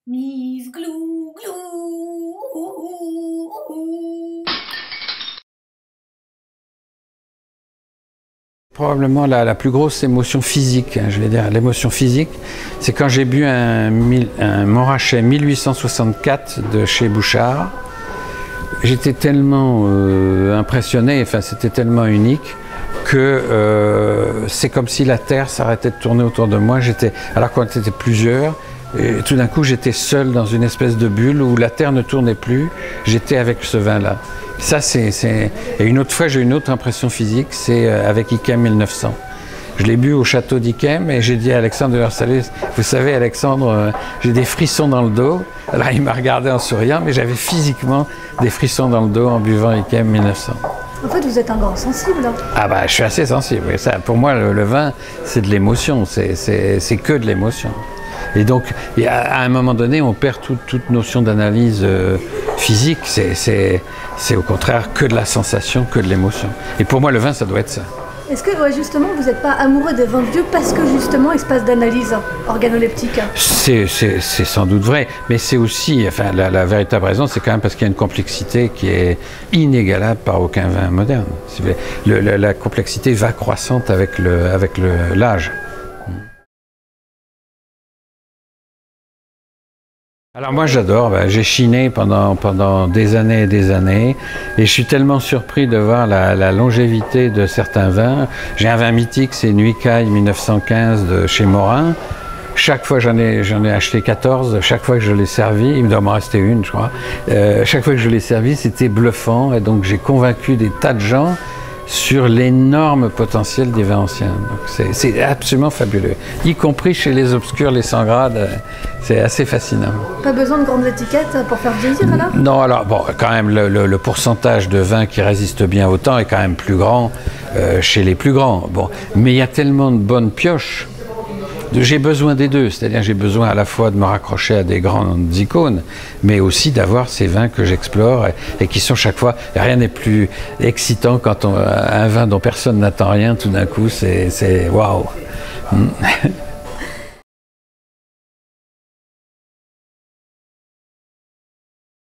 Miss Glou Glou. Probablement la plus grosse émotion physique, je vais dire l'émotion physique, c'est quand j'ai bu un Montrachet 1864 de chez Bouchard. J'étais tellement impressionné, enfin c'était tellement unique que c'est comme si la Terre s'arrêtait de tourner autour de moi. Alors qu'on était plusieurs, et tout d'un coup j'étais seul dans une espèce de bulle où la Terre ne tournait plus, j'étais avec ce vin-là. Ça, Et une autre fois, j'ai une autre impression physique, c'est avec Yquem 1900. Je l'ai bu au château d'Yquem et j'ai dit à Alexandre de Versailles, vous savez Alexandre, j'ai des frissons dans le dos. Alors il m'a regardé en souriant, mais j'avais physiquement des frissons dans le dos en buvant Yquem 1900. En fait, vous êtes un grand sensible. Ah bah, je suis assez sensible. Ça, pour moi, le vin, c'est de l'émotion, c'est que de l'émotion. Et donc, à un moment donné, on perd toute notion d'analyse physique. C'est au contraire que de la sensation, que de l'émotion. Et pour moi, le vin, ça doit être ça. Est-ce que justement, vous n'êtes pas amoureux des vins vieux parce que justement, il se passe d'analyse organoleptique? C'est sans doute vrai, mais c'est aussi, enfin, la véritable raison, c'est quand même parce qu'il y a une complexité qui est inégalable par aucun vin moderne. La complexité va croissante avec l'âge. Alors moi j'adore, j'ai chiné pendant des années et des années et je suis tellement surpris de voir la longévité de certains vins. J'ai un vin mythique, c'est Nuits-Caille 1915 de chez Morin. Chaque fois j'en ai acheté 14, chaque fois que je l'ai servi, il me doit m'en rester une je crois, chaque fois que je l'ai servi c'était bluffant et donc j'ai convaincu des tas de gens sur l'énorme potentiel des vins anciens. C'est absolument fabuleux, y compris chez les obscurs, les 100 grades, c'est assez fascinant. Pas besoin de grandes étiquettes pour faire vieillir alors? Non, alors bon, quand même le pourcentage de vins qui résistent bien au temps est quand même plus grand chez les plus grands. Bon, mais il y a tellement de bonnes pioches. J'ai besoin des deux, c'est-à-dire j'ai besoin à la fois de me raccrocher à des grandes icônes, mais aussi d'avoir ces vins que j'explore et qui sont chaque fois, rien n'est plus excitant quand un vin dont personne n'attend rien, tout d'un coup c'est waouh.